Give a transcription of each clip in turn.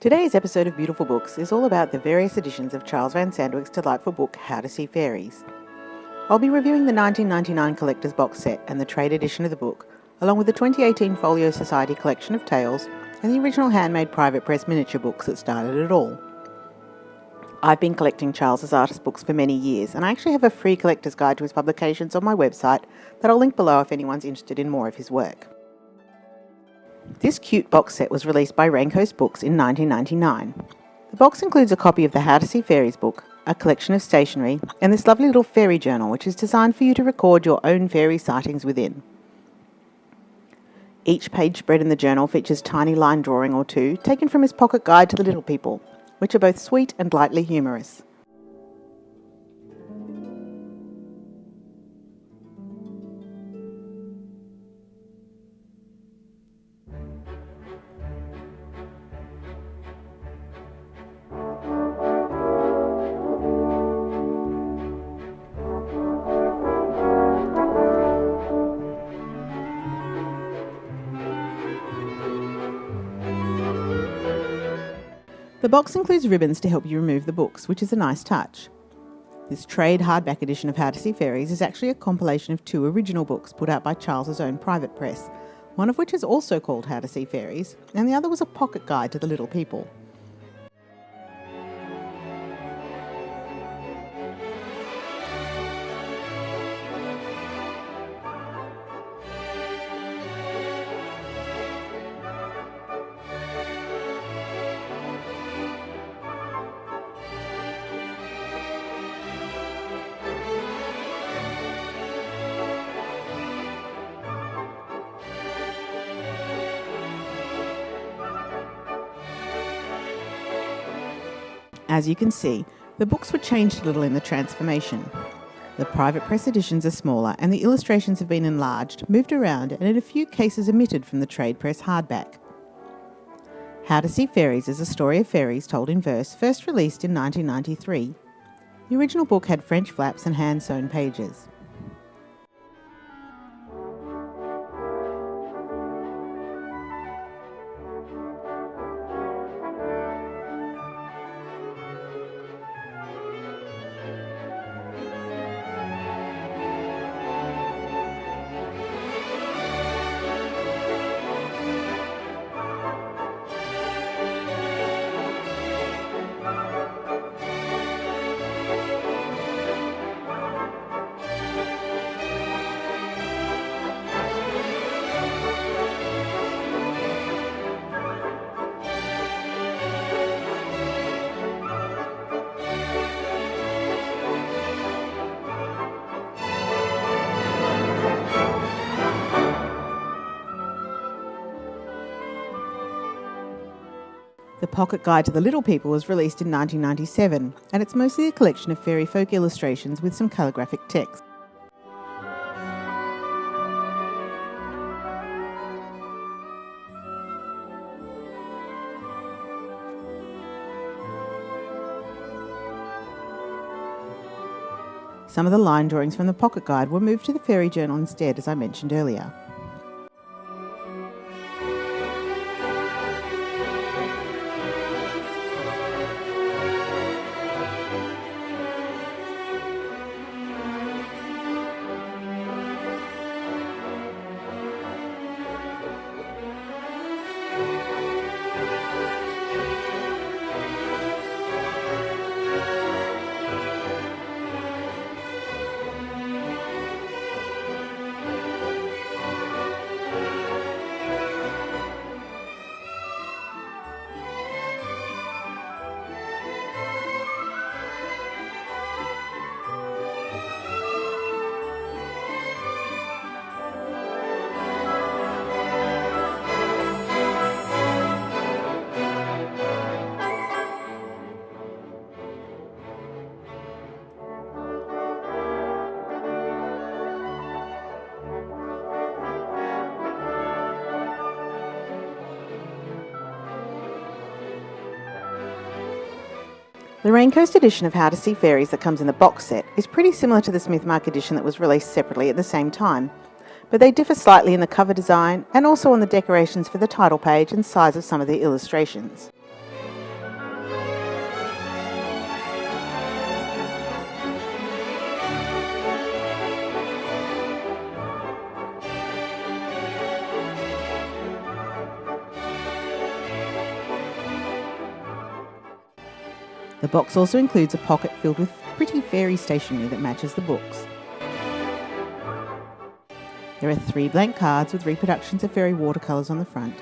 Today's episode of Beautiful Books is all about the various editions of Charles van Sandwyk's delightful book, How to See Fairies. I'll be reviewing the 1999 collector's box set and the trade edition of the book, along with the 2018 Folio Society collection of tales and the original handmade private press miniature books that started it all. I've been collecting Charles's artist books for many years, and I actually have a free collector's guide to his publications on my website that I'll link below if anyone's interested in more of his work. This cute box set was released by Raincoast Books in 1999. The box includes a copy of the How to See Fairies book, a collection of stationery, and this lovely little fairy journal which is designed for you to record your own fairy sightings within. Each page spread in the journal features tiny line drawing or two taken from his pocket guide to the little people, which are both sweet and lightly humorous. The box includes ribbons to help you remove the books, which is a nice touch. This trade hardback edition of How to See Fairies is actually a compilation of two original books put out by Charles's own private press, one of which is also called How to See Fairies, and the other was a pocket guide to the little people. As you can see, the books were changed a little in the transformation. The private press editions are smaller and the illustrations have been enlarged, moved around and in a few cases omitted from the trade press hardback. How to See Fairies is a story of fairies told in verse, first released in 1993. The original book had French flaps and hand-sewn pages. The Pocket Guide to the Little People was released in 1997, and it's mostly a collection of fairy folk illustrations with some calligraphic text. Some of the line drawings from the Pocket Guide were moved to the Fairy Journal instead, as I mentioned earlier. The Raincoast edition of How to See Fairies that comes in the box set is pretty similar to the Smithmark edition that was released separately at the same time, but they differ slightly in the cover design and also on the decorations for the title page and size of some of the illustrations. The box also includes a pocket filled with pretty fairy stationery that matches the books. There are 3 blank cards with reproductions of fairy watercolours on the front.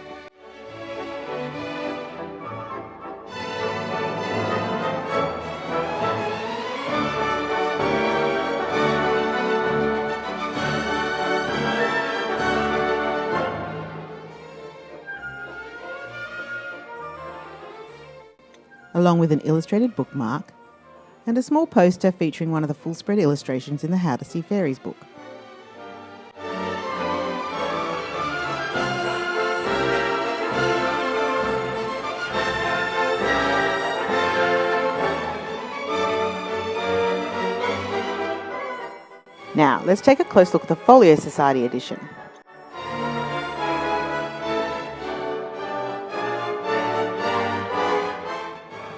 Along with an illustrated bookmark and a small poster featuring one of the full spread illustrations in the How to See Fairies book. Now, let's take a close look at the Folio Society edition.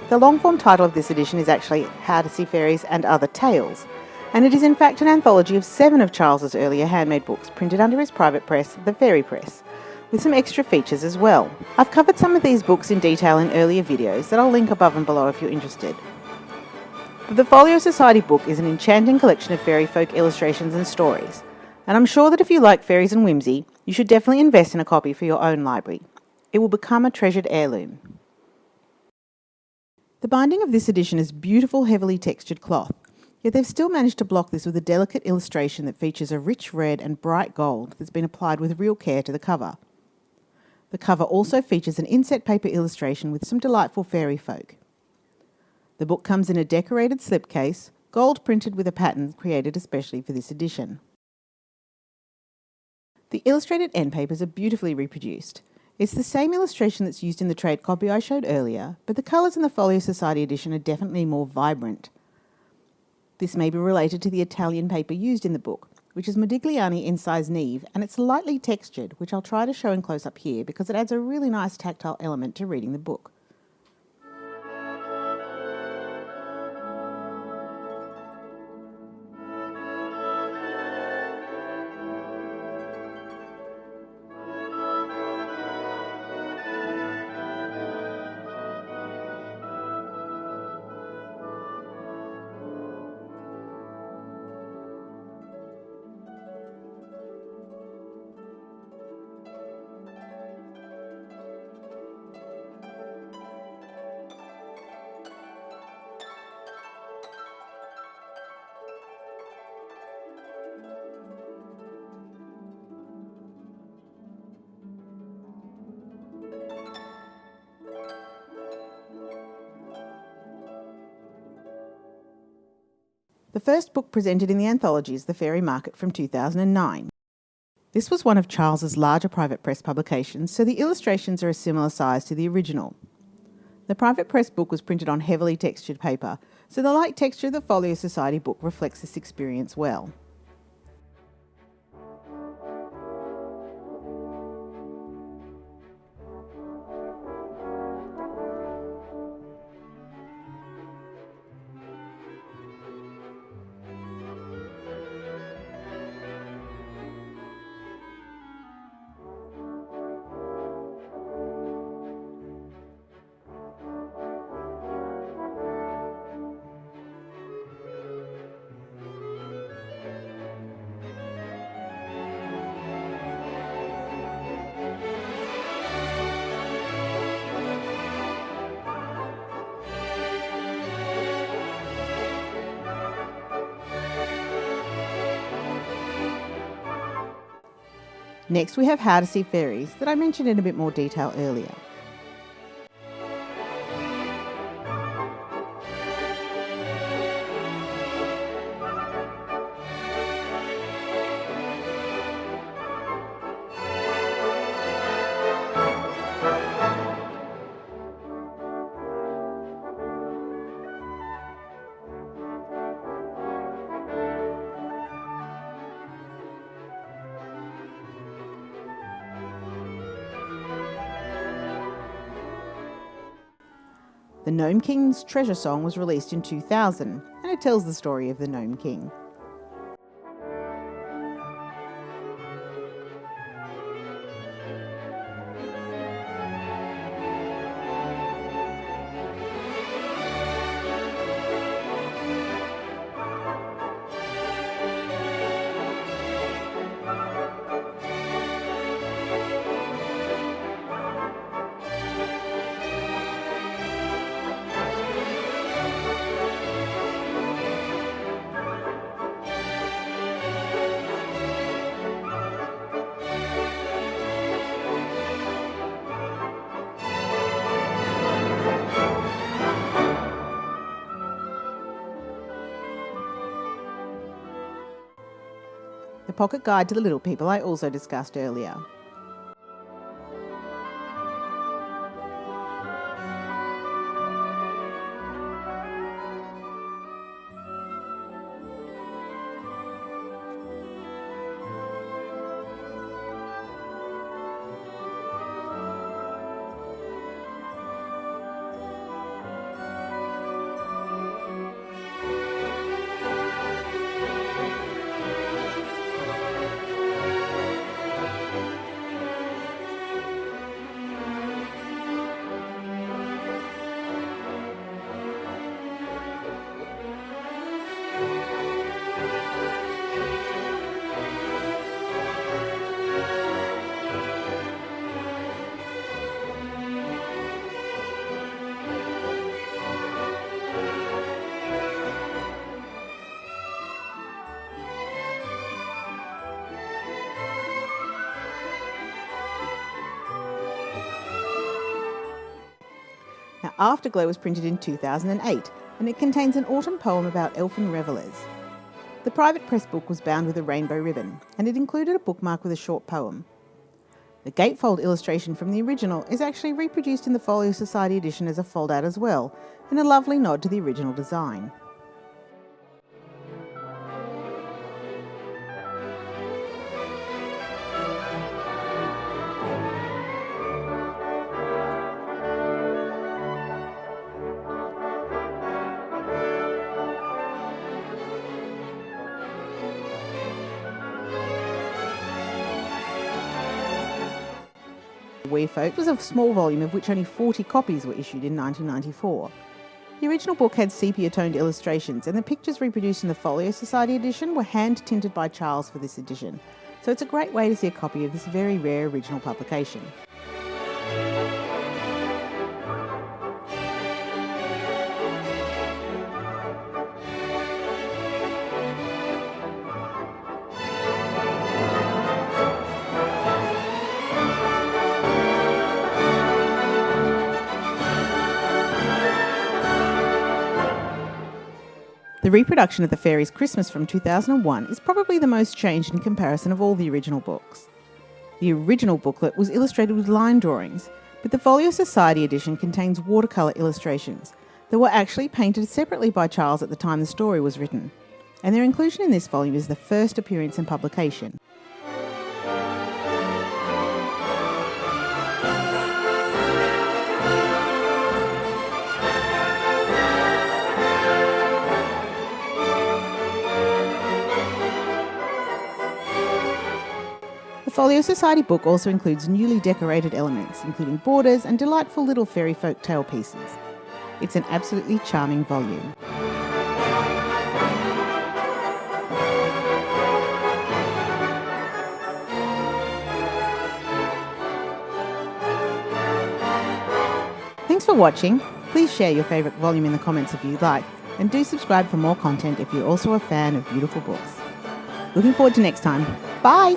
The long-form title of this edition is actually How to See Fairies and Other Tales, and it is in fact an anthology of 7 of Charles's earlier handmade books printed under his private press, the Fairy Press, with some extra features as well. I've covered some of these books in detail in earlier videos that I'll link above and below if you're interested. But the Folio Society book is an enchanting collection of fairy folk illustrations and stories, and I'm sure that if you like fairies and whimsy, you should definitely invest in a copy for your own library. It will become a treasured heirloom. The binding of this edition is beautiful, heavily textured cloth, yet they've still managed to block this with a delicate illustration that features a rich red and bright gold that's been applied with real care to the cover. The cover also features an inset paper illustration with some delightful fairy folk. The book comes in a decorated slipcase, gold printed with a pattern created especially for this edition. The illustrated end papers are beautifully reproduced. It's the same illustration that's used in the trade copy I showed earlier, but the colours in the Folio Society edition are definitely more vibrant. This may be related to the Italian paper used in the book, which is Modigliani in size Neve, and it's lightly textured, which I'll try to show in close up here because it adds a really nice tactile element to reading the book. The first book presented in the anthology is The Fairy Market from 2009. This was one of Charles's larger private press publications, so the illustrations are a similar size to the original. The private press book was printed on heavily textured paper, so the light texture of the Folio Society book reflects this experience well. Next we have How to See Fairies that I mentioned in a bit more detail earlier. The Gnome King's Treasure Song was released in 2000, and it tells the story of the Gnome King. The pocket guide to the little people I also discussed earlier. Now, Afterglow was printed in 2008, and it contains an autumn poem about elfin revellers. The private press book was bound with a rainbow ribbon, and it included a bookmark with a short poem. The gatefold illustration from the original is actually reproduced in the Folio Society edition as a fold-out as well, in a lovely nod to the original design. We Folk was a small volume of which only 40 copies were issued in 1994. The original book had sepia-toned illustrations, and the pictures reproduced in the Folio Society edition were hand-tinted by Charles for this edition, so it's a great way to see a copy of this very rare original publication. The reproduction of the Fairies' Christmas from 2001 is probably the most changed in comparison of all the original books. The original booklet was illustrated with line drawings, but the Folio Society edition contains watercolour illustrations that were actually painted separately by Charles at the time the story was written, and their inclusion in this volume is the first appearance and publication. The Folio Society book also includes newly decorated elements, including borders and delightful little fairy folk tale pieces. It's an absolutely charming volume. Thanks for watching. Please share your favourite volume in the comments if you'd like, and do subscribe for more content if you're also a fan of beautiful books. Looking forward to next time. Bye!